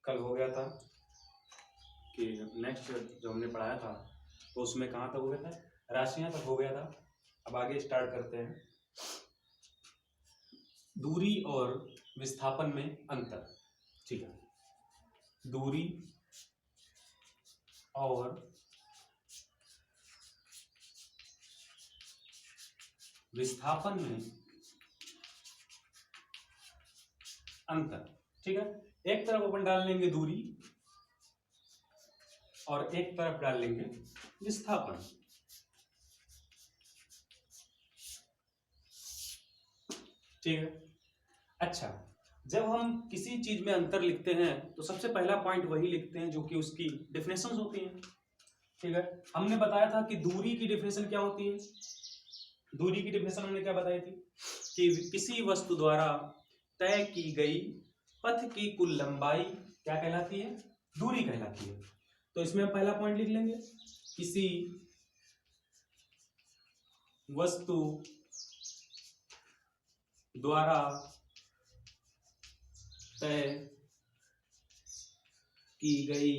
कल हो गया था कि नेक्स्ट जो हमने पढ़ाया था तो उसमें कहाँ तक हो गया था, राशियां तक हो गया था। अब आगे स्टार्ट करते हैं। दूरी और विस्थापन में अंतर। ठीक है, दूरी और विस्थापन में अंतर। ठीक है, एक तरफ अपन डाल लेंगे दूरी और एक तरफ डाल लेंगे विस्थापन। ठीक है, अच्छा, जब हम किसी चीज में अंतर लिखते हैं तो सबसे पहला पॉइंट वही लिखते हैं जो कि उसकी डेफिनेशंस होती हैं। ठीक है, हमने बताया था कि दूरी की डेफिनेशन क्या होती है। दूरी की डेफिनेशन हमने क्या बताई थी कि किसी वस्तु द्वारा तय की गई पथ की कुल लंबाई क्या कहलाती है, दूरी कहलाती है। तो इसमें हम पहला पॉइंट लिख लेंगे, किसी वस्तु द्वारा तय की गई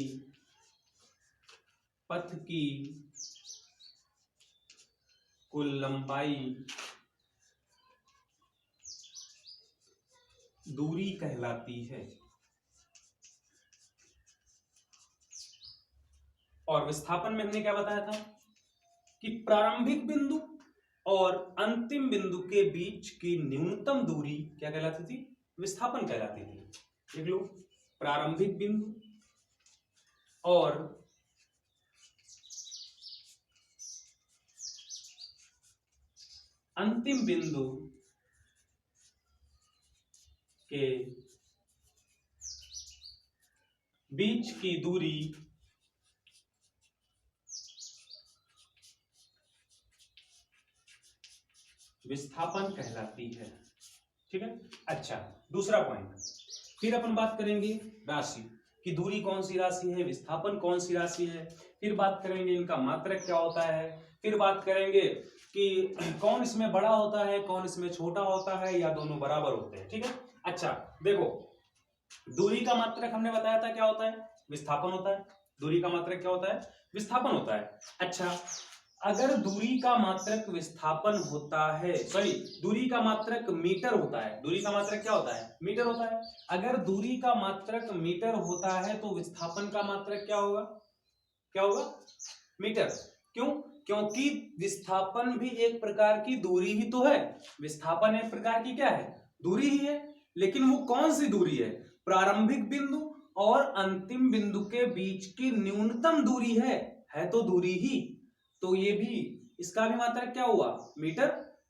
पथ की कुल लंबाई दूरी कहलाती है। और विस्थापन में हमने क्या बताया था कि प्रारंभिक बिंदु और अंतिम बिंदु के बीच की न्यूनतम दूरी क्या कहलाती थी, विस्थापन कहलाती थी। देख लो, प्रारंभिक बिंदु और अंतिम बिंदु के बीच की दूरी विस्थापन कहलाती है। ठीक है, अच्छा, दूसरा पॉइंट, फिर अपन बात करेंगे राशि कि दूरी कौन सी राशि है, विस्थापन कौन सी राशि है। फिर बात करेंगे इनका मात्रक क्या होता है। फिर बात करेंगे कि कौन इसमें बड़ा होता है, कौन इसमें छोटा होता है, या दोनों बराबर होते हैं। ठीक है, अच्छा देखो, दूरी का मात्रक हमने बताया था क्या होता है, विस्थापन होता है। दूरी का मात्रक क्या होता है, विस्थापन होता है। अच्छा, अगर दूरी का मात्रक विस्थापन होता है, सॉरी, दूरी का मात्रक मीटर होता है। दूरी का मात्रक क्या होता है, मीटर होता है। अगर दूरी का मात्रक मीटर होता है तो विस्थापन का मात्रक क्या होगा, क्या होगा, मीटर। क्यों, क्योंकि विस्थापन भी एक प्रकार की दूरी ही तो है। विस्थापन एक प्रकार की क्या है, दूरी ही है। लेकिन वो कौन सी दूरी है, प्रारंभिक बिंदु और अंतिम बिंदु के बीच की न्यूनतम दूरी है तो दूरी ही। तो ये भी, इसका भी मात्रक क्या हुआ, मीटर।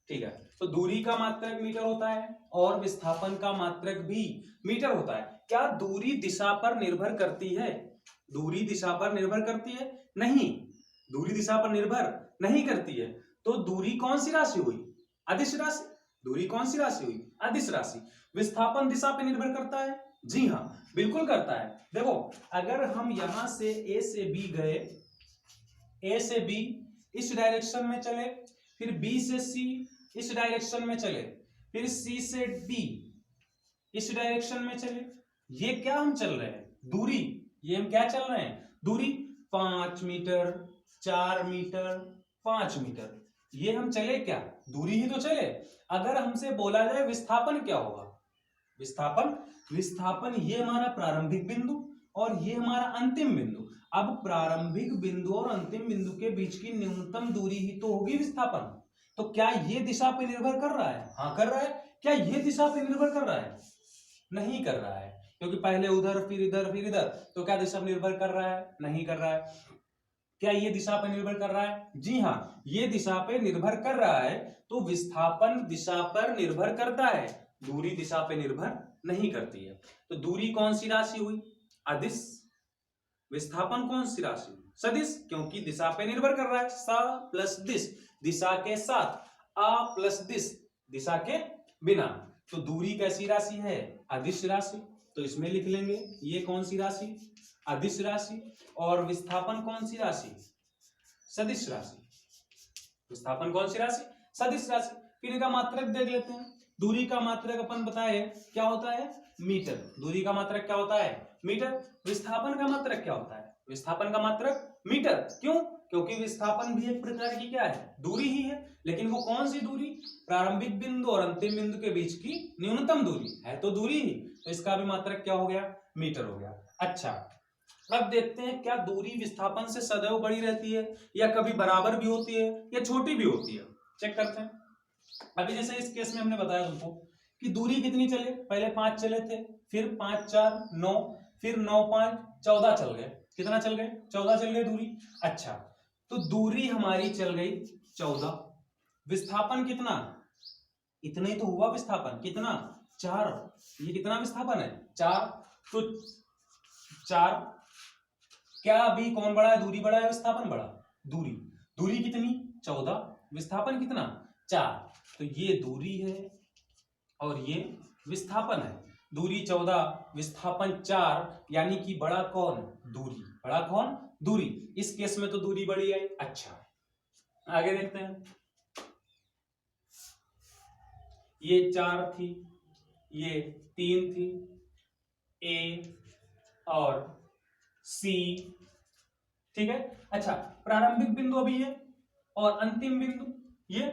ठीक है, तो दूरी का मात्रक मीटर होता है और विस्थापन का मात्रक भी मीटर होता है। क्या दूरी दिशा पर निर्भर करती है, दूरी दिशा पर निर्भर करती है, नहीं, दूरी दिशा पर निर्भर नहीं करती है। तो दूरी कौन सी राशि हुई, अदिश राशि। दूरी कौन सी राशि हुई, अदिश राशि। विस्थापन दिशा पर निर्भर करता है, जी हाँ बिल्कुल करता है। देखो, अगर हम यहां से ए से बी गए, ए से बी इस डायरेक्शन में चले, फिर बी से सी इस डायरेक्शन में चले, फिर सी से डी इस डायरेक्शन में चले, ये क्या हम चल रहे हैं, दूरी, ये हम क्या चल रहे हैं, दूरी। 5 मीटर, 4 मीटर, 5 मीटर, ये हम चले क्या, दूरी ही तो चले। अगर हमसे बोला जाए विस्थापन क्या होगा, विस्थापन, विस्थापन ये हमारा प्रारंभिक बिंदु और ये हमारा अंतिम बिंदु। अब प्रारंभिक बिंदु और अंतिम बिंदु के बीच की न्यूनतम दूरी ही तो होगी विस्थापन। तो क्या ये दिशा पे निर्भर कर रहा है, हाँ कर रहा है। क्या ये दिशा पे निर्भर कर रहा है, नहीं कर रहा है, क्योंकि पहले उधर फिर इधर फिर इधर, तो क्या दिशा पर निर्भर कर रहा है, नहीं कर रहा है। क्या ये दिशा पर निर्भर कर रहा है, जी हाँ ये दिशा पे निर्भर कर रहा है। तो विस्थापन दिशा पर निर्भर करता है, दूरी दिशा पे निर्भर नहीं करती है। तो दूरी कौन सी राशि हुई, अदिश। विस्थापन कौन सी राशि, सदिश, क्योंकि दिशा पे निर्भर कर रहा है। सा प्लस दिश, दिशा के साथ, आ प्लस दिश, दिशा के बिना। तो दूरी कैसी राशि है, अदिश राशि। तो इसमें लिख लेंगे ये कौन सी राशि, अदिश राशि। और विस्थापन कौन सी राशि, सदिश राशि। विस्थापन कौन सी राशि, सदिश राशि। फिर इनका मात्रक देख लेते हैं दूरी का मात्रक अपन बताए क्या होता है, मीटर। दूरी का मात्रक क्या होता है, मीटर। विस्थापन का मात्रक क्या होता है, विस्थापन का मात्रक मीटर। क्यों, क्योंकि विस्थापन भी एक प्रकार की क्या है, दूरी ही है। लेकिन वो कौन सी दूरी, प्रारंभिक बिंदु और अंतिम बिंदु के बीच की न्यूनतम दूरी है, तो दूरी ही, तो इसका भी मात्रक क्या हो गया, मीटर हो गया। अच्छा, अब देखते हैं क्या दूरी विस्थापन से सदैव बड़ी रहती है या कभी बराबर भी होती है या छोटी भी होती है। चेक करते हैं। अभी जैसे इस केस में हमने बताया तुमको कि दूरी कितनी चले, पहले 5 चले थे, फिर 5 4 9, फिर 9 5 14 चल गए। कितना चल गए, 14 चल गए दूरी। अच्छा, तो दूरी हमारी चल गई 14, विस्थापन कितना, इतना ही तो हुआ विस्थापन, कितना 4, ये कितना विस्थापन है 4, तो 4, क्या अभी कौन बड़ा है, दूरी बड़ा है विस्थापन बड़ा, दूरी। दूरी कितनी 14, विस्थापन कितना 4, तो ये दूरी है और ये विस्थापन है। दूरी 14, विस्थापन 4, यानी कि बड़ा कौन, दूरी। बड़ा कौन, दूरी। इस केस में तो दूरी बड़ी है। अच्छा, आगे देखते हैं। ये 4 थी, ये 3 थी, ए और सी, ठीक है। अच्छा, प्रारंभिक बिंदु अभी ये और अंतिम बिंदु ये।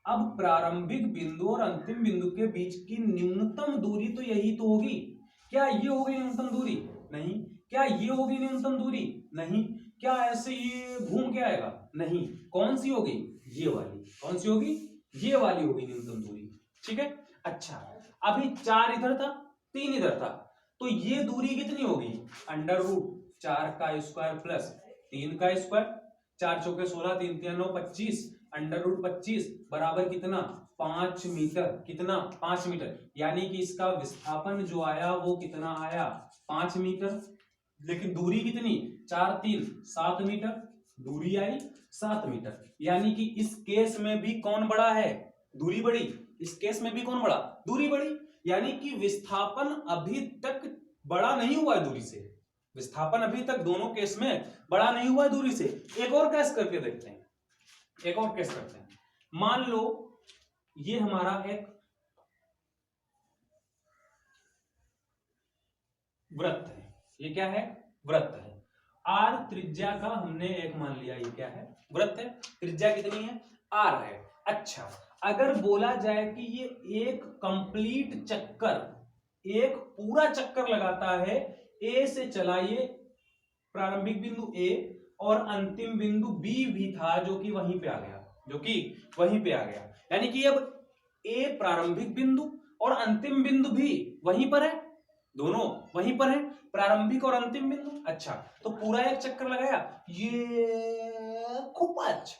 अब प्रारंभिक बिंदु और अंतिम बिंदु के बीच की न्यूनतम दूरी तो यही तो होगी। क्या ये होगी न्यूनतम दूरी, नहीं। क्या ये होगी न्यूनतम दूरी, नहीं। क्या ऐसे ये घूम के आएगा, नहीं। कौन सी होगी, ये वाली। कौन सी होगी, ये वाली होगी न्यूनतम दूरी, ठीक है। अच्छा, अभी 4 इधर था, 3 इधर था, तो ये दूरी कितनी होगी, अंडर रूट 4 का स्क्वायर प्लस 3 का स्क्वायर, 4 चौके 16, 3 3 9 25, अंडर रूट 25 बराबर कितना 5 मीटर। कितना 5 मीटर, यानी कि इसका विस्थापन जो आया वो कितना आया 5 मीटर। लेकिन दूरी कितनी 4 3 7 मीटर, दूरी आई 7 मीटर। यानी कि इस केस में भी कौन बड़ा है, दूरी बड़ी। इस केस में भी कौन बड़ा, दूरी बड़ी। यानी कि विस्थापन अभी तक बड़ा नहीं हुआ है दूरी से, विस्थापन अभी तक दोनों केस में बड़ा नहीं हुआ है दूरी से। एक और केस करके देखते हैं, एक और केस करते हैं। मान लो ये हमारा एक वृत्त है, ये क्या है, वृत्त है। आर त्रिज्या का हमने एक मान लिया, ये क्या है, वृत्त है। त्रिज्या कितनी है, आर है। अच्छा, अगर बोला जाए कि ये एक कंप्लीट चक्कर, एक पूरा चक्कर लगाता है, ए से चलाइए, प्रारंभिक बिंदु ए और अंतिम बिंदु बी भी था जो कि वहीं पे आ गया, जो कि वहीं पे आ गया। यानी कि अब ए प्रारंभिक बिंदु और अंतिम बिंदु भी वहीं पर है, दोनों वहीं पर है, प्रारंभिक और अंतिम बिंदु। अच्छा, तो पूरा एक चक्कर लगाया, ये खुपच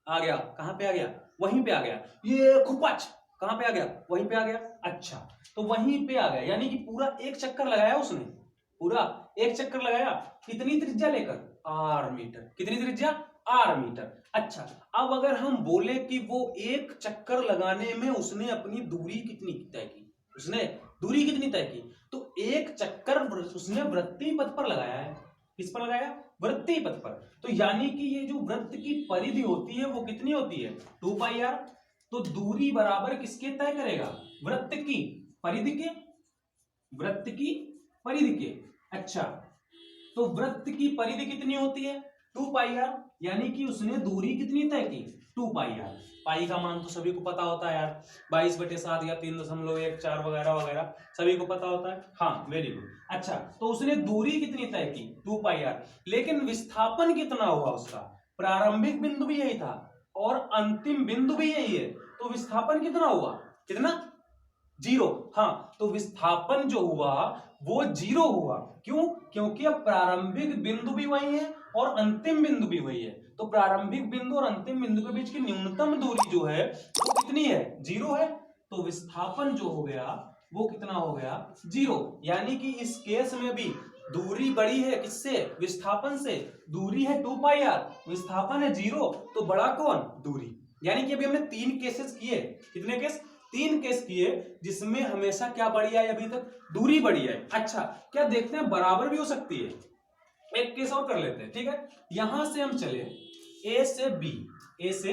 आ गया, कहां पे आ गया, वहीं पे आ गया। ये खुपच कहां पे आ गया, वहीं पे आ गया। अच्छा, तो वहीं पे आ गया, यानी कि पूरा एक चक्कर लगाया उसने, पूरा एक चक्कर लगाया, कितनी त्रिज्या लेकर, आर मीटर। कितनी त्रिज्या, आर मीटर। अच्छा, अब अगर हम बोले कि वो एक चक्कर लगाने में उसने अपनी दूरी कितनी तय की, उसने दूरी कितनी तय की, तो एक चक्कर उसने वृत्तीय पथ पर लगाया है। किस पर लगाया, वृत्तीय पथ पर। तो यानी कि ये जो वृत्त की परिधि होती है वो कितनी होती है, 2 पाई आर। तो दूरी बराबर किसके तय करेगा, वृत्त की परिधि के, वृत्त की परिधि के। अच्छा, तो वृत्त की परिधि कितनी होती है, 2 पाई आर, यानी कि उसने दूरी कितनी तय की, 2 पाई आर। पाई का मान तो सभी को पता होता है यार, 22/7 या 3.14 वगैरह वगैरह सभी को पता होता है। हाँ, वेरी गुड। अच्छा, तो उसने दूरी कितनी तय की, 2 पाई आर। लेकिन विस्थापन कितना हुआ उसका, प्रारंभिक बिंदु भी यही था और अंतिम बिंदु भी यही है, तो विस्थापन कितना हुआ, कितना, 0। हाँ, तो विस्थापन जो हुआ वो 0 हुआ। क्यों, क्योंकि अब प्रारंभिक बिंदु भी वही है और अंतिम बिंदु भी वही है, तो प्रारंभिक बिंदु और अंतिम बिंदु के बीच की न्यूनतम दूरी जो है वो कितनी है, 0 है। तो विस्थापन जो हो गया वो कितना हो गया, 0। यानी कि इस केस में भी दूरी बड़ी है, किससे, विस्थापन से। दूरी है 2 पाई आर, विस्थापन है 0, तो बड़ा कौन, दूरी। यानी कि अभी हमने 3 केसेस किए, कितने केस, 3 केस किए, जिसमें हमेशा क्या बड़ी आई अभी तक, दूरी बड़ी आई। अच्छा, क्या देखते हैं बराबर भी हो सकती है, एक केस और कर लेते हैं, ठीक है। यहां से हम चले ए से बी, ए से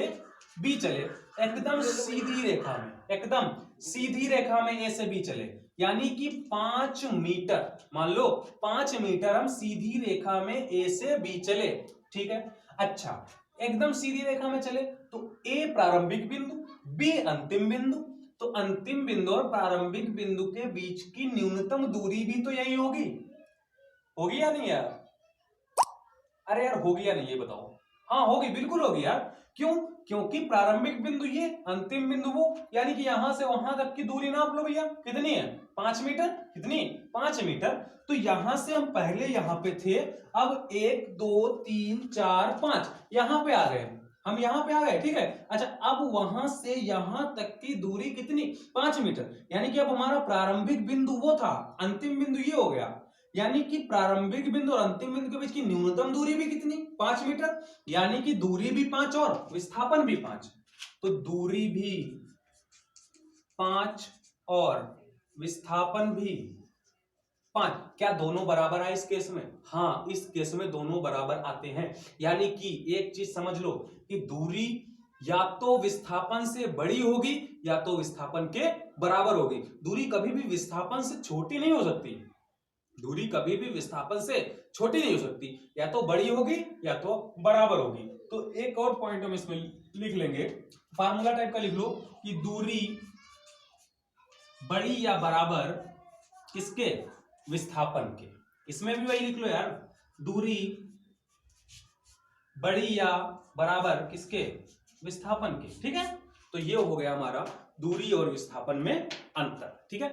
बी चले एकदम सीधी रेखा में, एकदम सीधी रेखा में ए से बी चले, यानी कि 5 मीटर, मान लो 5 मीटर हम सीधी रेखा में ए से बी चले, ठीक है। अच्छा, एकदम सीधी रेखा में चले तो ए प्रारंभिक बिंदु, बी अंतिम बिंदु, तो अंतिम बिंदु और प्रारंभिक बिंदु के बीच की न्यूनतम दूरी भी तो यही होगी, होगी या नहीं यार? अरे यार होगी या नहीं ये बताओ? हाँ होगी, बिल्कुल होगी यार। क्यों? क्योंकि प्रारंभिक बिंदु ये, अंतिम बिंदु वो, यानी कि यहां से वहां तक की दूरी नाप लो भैया, कितनी है? 5 मीटर। कितनी? 5 मीटर। तो यहां से हम पहले यहां पे थे, अब 1 2 3 4 5 यहां पे आ गए, हम यहां पे आ गए, ठीक है। अच्छा, अब वहां से यहां तक की दूरी कितनी? 5 मीटर, यानी कि अब हमारा प्रारंभिक बिंदु वो था, अंतिम बिंदु ये हो गया, यानी कि प्रारंभिक बिंदु और अंतिम बिंदु के बीच की न्यूनतम दूरी भी कितनी? 5 मीटर, यानी कि दूरी भी 5 और विस्थापन भी 5, तो दूरी भी 5 और विस्थापन भी 5। क्या दोनों बराबर आए इस केस में? हाँ, इस केस में दोनों बराबर आते हैं, यानी कि एक चीज समझ लो कि दूरी या तो विस्थापन से बड़ी होगी या तो विस्थापन के बराबर होगी। दूरी कभी भी विस्थापन से छोटी नहीं हो सकती, दूरी कभी भी विस्थापन से छोटी नहीं हो सकती, या तो बड़ी होगी या तो बराबर होगी। तो एक और पॉइंट हम इसमें लिख लेंगे, फार्मूला टाइप का लिख लो कि दूरी बड़ी या बराबर किसके? विस्थापन के। इसमें भी वही लिख लो यार, दूरी बड़ी या बराबर किसके? विस्थापन के, ठीक है। तो ये हो गया हमारा दूरी और विस्थापन में अंतर, ठीक है।